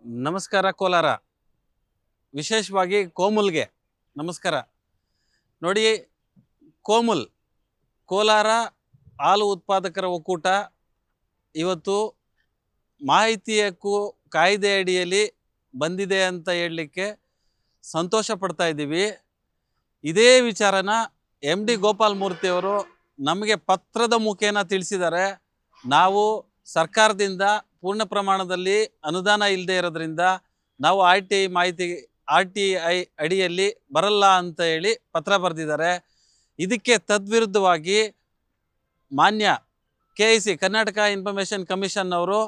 ನಮಸ್ಕಾರ ಕೋಲಾರ, ವಿಶೇಷವಾಗಿ ಕೋಮುಲ್ಗೆ ನಮಸ್ಕಾರ. ನೋಡಿ, ಕೋಲಾರ ಹಾಲು ಉತ್ಪಾದಕರ ಒಕ್ಕೂಟ ಇವತ್ತು ಮಾಹಿತಿ ಹಕ್ಕು ಕಾಯ್ದೆ ಅಡಿಯಲ್ಲಿ ಬಂದಿದೆ ಅಂತ ಹೇಳಲಿಕ್ಕೆ ಸಂತೋಷ ಪಡ್ತಾ ಇದ್ದೀವಿ. ಇದೇ ವಿಚಾರನ MD ಗೋಪಾಲ್ ಮೂರ್ತಿಯವರು ನಮಗೆ ಪತ್ರದ ಮುಖೇನ ತಿಳಿಸಿದ್ದಾರೆ. ನಾವು ಸರ್ಕಾರದಿಂದ ಪೂರ್ಣ ಪ್ರಮಾಣದಲ್ಲಿ ಅನುದಾನ ಇಲ್ಲದೆ ಇರೋದ್ರಿಂದ ನಾವು RTI ಅಡಿಯಲ್ಲಿ ಬರಲ್ಲ ಅಂತ ಹೇಳಿ ಪತ್ರ ಬರೆದಿದ್ದಾರೆ. ಇದಕ್ಕೆ ತದ್ವಿರುದ್ಧವಾಗಿ ಮಾನ್ಯ KIC ಕರ್ನಾಟಕ ಇನ್ಫಾರ್ಮೇಷನ್ ಕಮಿಷನ್ ಅವರು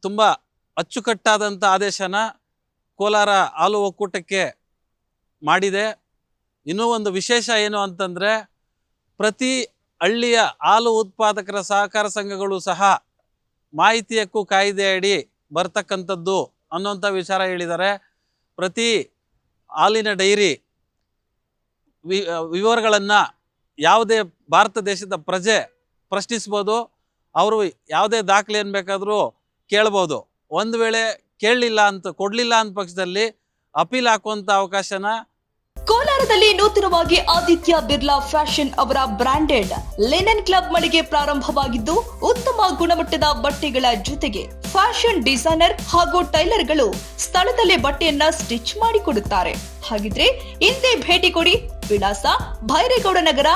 ತುಂಬ ಅಚ್ಚುಕಟ್ಟಾದಂಥ ಆದೇಶನ ಕೋಲಾರ ಹಾಲು ಒಕ್ಕೂಟಕ್ಕೆ ಮಾಡಿದೆ. ಇನ್ನೂ ಒಂದು ವಿಶೇಷ ಏನು ಅಂತಂದರೆ, ಪ್ರತಿ ಹಳ್ಳಿಯ ಹಾಲು ಉತ್ಪಾದಕರ ಸಹಕಾರ ಸಂಘಗಳು ಸಹ ಮಾಹಿತಿ ಹಕ್ಕು ಕಾಯ್ದೆ ಅಡಿ ಬರ್ತಕ್ಕಂಥದ್ದು ಅನ್ನೋಂಥ ವಿಚಾರ ಹೇಳಿದ್ದಾರೆ. ಪ್ರತಿ ಹಾಲಿನ ಡೈರಿ ವಿವರಗಳನ್ನು ಯಾವುದೇ ಭಾರತ ದೇಶದ ಪ್ರಜೆ ಪ್ರಶ್ನಿಸ್ಬೋದು. ಅವರು ಯಾವುದೇ ದಾಖಲೆಯನ್ನು ಬೇಕಾದರೂ ಕೇಳ್ಬೋದು. ಒಂದು ವೇಳೆ ಕೊಡಲಿಲ್ಲ ಅಂದ ಪಕ್ಷದಲ್ಲಿ ಅಪೀಲ್ ಹಾಕುವಂಥ ಅವಕಾಶನ ಕೋಲಾರದಲ್ಲಿ ನೂತನವಾಗಿ ಆದಿತ್ಯ ಬಿರ್ಲಾ ಫ್ಯಾಷನ್ ಅವರ ಬ್ರಾಂಡೆಡ್ ಲಿನನ್ ಕ್ಲಬ್ ಮಳಿಗೆ ಪ್ರಾರಂಭವಾಗಿದ್ದು, ಉತ್ತಮ ಗುಣಮಟ್ಟದ ಬಟ್ಟೆಗಳ ಜೊತೆಗೆ ಫ್ಯಾಷನ್ ಡಿಸೈನರ್ ಹಾಗೂ ಟೈಲರ್ಗಳು ಸ್ಥಳದಲ್ಲೇ ಬಟ್ಟೆಯನ್ನ ಸ್ಟಿಚ್ ಮಾಡಿಕೊಡುತ್ತಾರೆ. ಹಾಗಿದ್ರೆ ಇಂದೇ ಭೇಟಿ ಕೊಡಿ. ವಿಳಾಸ: ಭೈರೇಗೌಡ ನಗರ,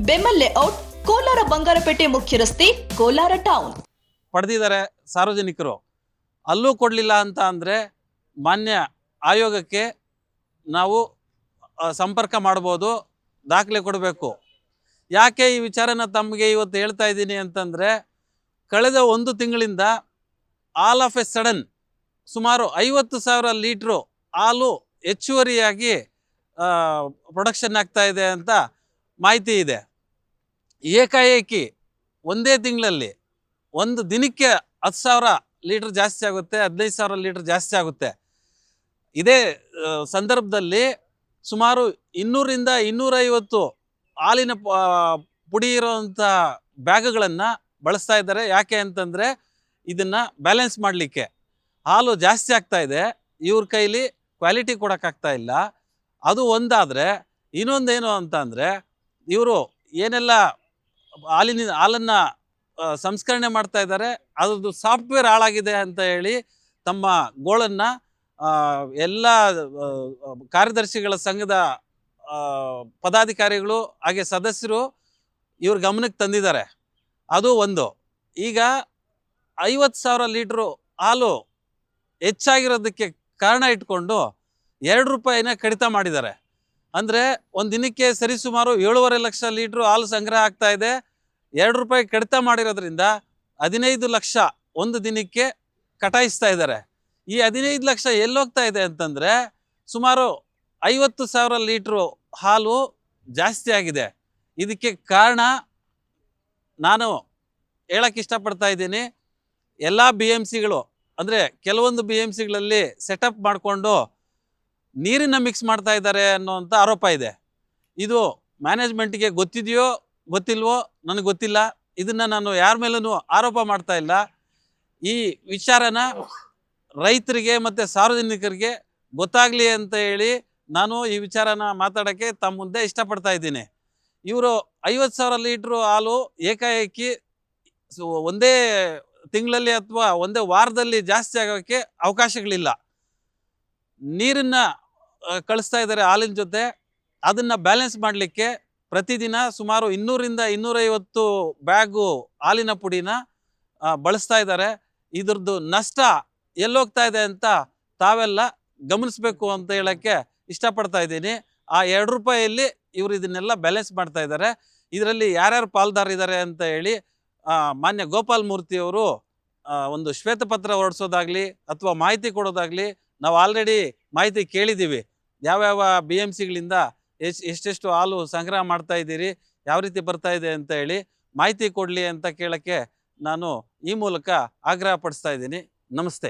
ಬೆಮ್ಮಲ್ ಲೇಔಟ್, ಕೋಲಾರ ಬಂಗಾರಪೇಟೆ ಮುಖ್ಯ ರಸ್ತೆ, ಕೋಲಾರ ಟೌನ್. ಪಡೆದಿದ್ದಾರೆ ಸಾರ್ವಜನಿಕರು. ಅಲ್ಲೂ ಕೊಡಲಿಲ್ಲ ಅಂತ ಅಂದರೆ ಮಾನ್ಯ ಆಯೋಗಕ್ಕೆ ನಾವು ಸಂಪರ್ಕ ಮಾಡ್ಬೋದು, ದಾಖಲೆ ಕೊಡಬೇಕು. ಯಾಕೆ ಈ ವಿಚಾರನ ತಮಗೆ ಇವತ್ತು ಹೇಳ್ತಾ ಇದ್ದೀನಿ ಅಂತಂದರೆ, ಕಳೆದ 1 ತಿಂಗಳಿಂದ ಆಲ್ ಆಫ್ ಎ ಸಡನ್ ಸುಮಾರು 50,000 ಲೀಟ್ರು ಹಾಲು ಹೆಚ್ಚುವರಿಯಾಗಿ ಪ್ರೊಡಕ್ಷನ್ ಆಗ್ತಾ ಇದೆ ಅಂತ ಮಾಹಿತಿ ಇದೆ. ಏಕಾಏಕಿ ಒಂದೇ ತಿಂಗಳಲ್ಲಿ ಒಂದು ದಿನಕ್ಕೆ 10,000 ಲೀಟ್ರ್ ಜಾಸ್ತಿ ಆಗುತ್ತೆ, 15,000 ಲೀಟ್ರ್ ಜಾಸ್ತಿ ಆಗುತ್ತೆ. ಇದೇ ಸಂದರ್ಭದಲ್ಲಿ ಸುಮಾರು 200ರಿಂದ 250 ಹಾಲಿನ ಪುಡಿ ಇರೋವಂಥ ಬ್ಯಾಗ್ಗಳನ್ನು ಬಳಸ್ತಾ ಇದ್ದಾರೆ. ಯಾಕೆ ಅಂತಂದರೆ, ಇದನ್ನು ಬ್ಯಾಲೆನ್ಸ್ ಮಾಡಲಿಕ್ಕೆ. ಹಾಲು ಜಾಸ್ತಿ ಆಗ್ತಾ ಇದೆ, ಇವ್ರ ಕೈಲಿ ಕ್ವಾಲಿಟಿ ಕೊಡೋಕ್ಕಾಗ್ತಾ ಇಲ್ಲ. ಅದು ಒಂದಾದರೆ, ಇನ್ನೊಂದೇನು ಅಂತಂದರೆ, ಇವರು ಏನೆಲ್ಲ ಹಾಲನ್ನು ಸಂಸ್ಕರಣೆ ಮಾಡ್ತಾ ಇದ್ದಾರೆ, ಅದ್ರದ್ದು ಸಾಫ್ಟ್ವೇರ್ ಹಾಳಾಗಿದೆ ಅಂತ ಹೇಳಿ ತಮ್ಮ ಗೋಳನ್ನು ಎಲ್ಲ ಕಾರ್ಯದರ್ಶಿಗಳ ಸಂಘದ ಪದಾಧಿಕಾರಿಗಳು ಹಾಗೆ ಸದಸ್ಯರು ಇವ್ರ ಗಮನಕ್ಕೆ ತಂದಿದ್ದಾರೆ. ಅದು ಒಂದು. ಈಗ 50,000 ಲೀಟ್ರು ಹಾಲು ಹೆಚ್ಚಾಗಿರೋದಕ್ಕೆ ಕಾರಣ ಇಟ್ಕೊಂಡು 2 ರೂಪಾಯಿನ ಕಡಿತ ಮಾಡಿದ್ದಾರೆ. ಅಂದರೆ ಒಂದು ದಿನಕ್ಕೆ ಸರಿಸುಮಾರು 7.5 ಲಕ್ಷ ಲೀಟ್ರು ಹಾಲು ಸಂಗ್ರಹ ಆಗ್ತಾ ಇದೆ. 2 ರೂಪಾಯಿ ಕಡಿತ ಮಾಡಿರೋದ್ರಿಂದ 15 ಲಕ್ಷ ಒಂದು ದಿನಕ್ಕೆ ಕಟಾಯಿಸ್ತಾ ಇದ್ದಾರೆ. ಈ 15 ಲಕ್ಷ ಎಲ್ಲೋಗ್ತಾ ಇದೆ ಅಂತಂದರೆ, ಸುಮಾರು 50,000 ಲೀಟ್ರು ಹಾಲು ಜಾಸ್ತಿ ಆಗಿದೆ. ಇದಕ್ಕೆ ಕಾರಣ ನಾನು ಹೇಳಕ್ಕೆ ಇಷ್ಟಪಡ್ತಾ ಇದ್ದೀನಿ, ಎಲ್ಲ BMCಗಳು ಅಂದರೆ ಕೆಲವೊಂದು BMCಗಳಲ್ಲಿ ಸೆಟಪ್ ಮಾಡಿಕೊಂಡು ನೀರನ್ನು ಮಿಕ್ಸ್ ಮಾಡ್ತಾ ಇದ್ದಾರೆ ಅನ್ನೋವಂಥ ಆರೋಪ ಇದೆ. ಇದು ಮ್ಯಾನೇಜ್ಮೆಂಟ್ಗೆ ಗೊತ್ತಿದೆಯೋ ಗೊತ್ತಿಲ್ವೋ ನನಗೆ ಗೊತ್ತಿಲ್ಲ. ಇದನ್ನು ನಾನು ಯಾರ ಮೇಲೂ ಆರೋಪ ಮಾಡ್ತಾ ಇಲ್ಲ. ಈ ವಿಚಾರನ ರೈತರಿಗೆ ಮತ್ತು ಸಾರ್ವಜನಿಕರಿಗೆ ಗೊತ್ತಾಗಲಿ ಅಂತ ಹೇಳಿ ನಾನು ಈ ವಿಚಾರನ ಮಾತಾಡೋಕ್ಕೆ ತಮ್ಮ ಮುಂದೆ ಇಷ್ಟಪಡ್ತಾ ಇದ್ದೀನಿ. ಇವರು 50,000 ಲೀಟ್ರು ಹಾಲು ಏಕಾಏಕಿ ಒಂದೇ ತಿಂಗಳಲ್ಲಿ ಅಥವಾ ಒಂದೇ ವಾರದಲ್ಲಿ ಜಾಸ್ತಿ ಆಗೋಕ್ಕೆ ಅವಕಾಶಗಳಿಲ್ಲ. ನೀರನ್ನು ಕಳಿಸ್ತಾ ಇದ್ದಾರೆ ಹಾಲಿನ ಜೊತೆ. ಅದನ್ನು ಬ್ಯಾಲೆನ್ಸ್ ಮಾಡಲಿಕ್ಕೆ ಪ್ರತಿದಿನ ಸುಮಾರು 200ರಿಂದ 250 ಬ್ಯಾಗು ಹಾಲಿನ ಪುಡಿನ ಬಳಸ್ತಾ ಇದ್ದಾರೆ. ಇದ್ರದ್ದು ನಷ್ಟ ಎಲ್ಲೋಗ್ತಾ ಇದೆ ಅಂತ ತಾವೆಲ್ಲ ಗಮನಿಸಬೇಕು ಅಂತ ಹೇಳೋಕ್ಕೆ ಇಷ್ಟಪಡ್ತಾ ಇದ್ದೀನಿ. ಆ 2 ರೂಪಾಯಿಯಲ್ಲಿ ಇವರು ಇದನ್ನೆಲ್ಲ ಬ್ಯಾಲೆನ್ಸ್ ಮಾಡ್ತಾ ಇದ್ದಾರೆ. ಇದರಲ್ಲಿ ಯಾರ್ಯಾರು ಪಾಲ್ದಾರಿದ್ದಾರೆ ಅಂತ ಹೇಳಿ ಮಾನ್ಯ ಗೋಪಾಲ್ ಮೂರ್ತಿಯವರು ಒಂದು ಶ್ವೇತಪತ್ರ ಹೊರಡಿಸೋದಾಗಲಿ ಅಥವಾ ಮಾಹಿತಿ ಕೊಡೋದಾಗಲಿ ನಾವು ಆಲ್ರೆಡಿ ಮಾಹಿತಿ ಕೇಳಿದ್ದೀವಿ. ಯಾವ್ಯಾವ BMCಗಳಿಂದ ಎಷ್ಟೆಷ್ಟು ಹಾಲು ಸಂಗ್ರಹ ಮಾಡ್ತಾ ಇದ್ದೀರಿ, ಯಾವ ರೀತಿ ಬರ್ತಾ ಇದೆ ಅಂತ ಹೇಳಿ ಮಾಹಿತಿ ಕೊಡಲಿ ಅಂತ ಕೇಳೋಕ್ಕೆ ನಾನು ಈ ಮೂಲಕ ಆಗ್ರಹ ಪಡಿಸ್ತಾ ಇದ್ದೀನಿ. ನಮಸ್ತೆ.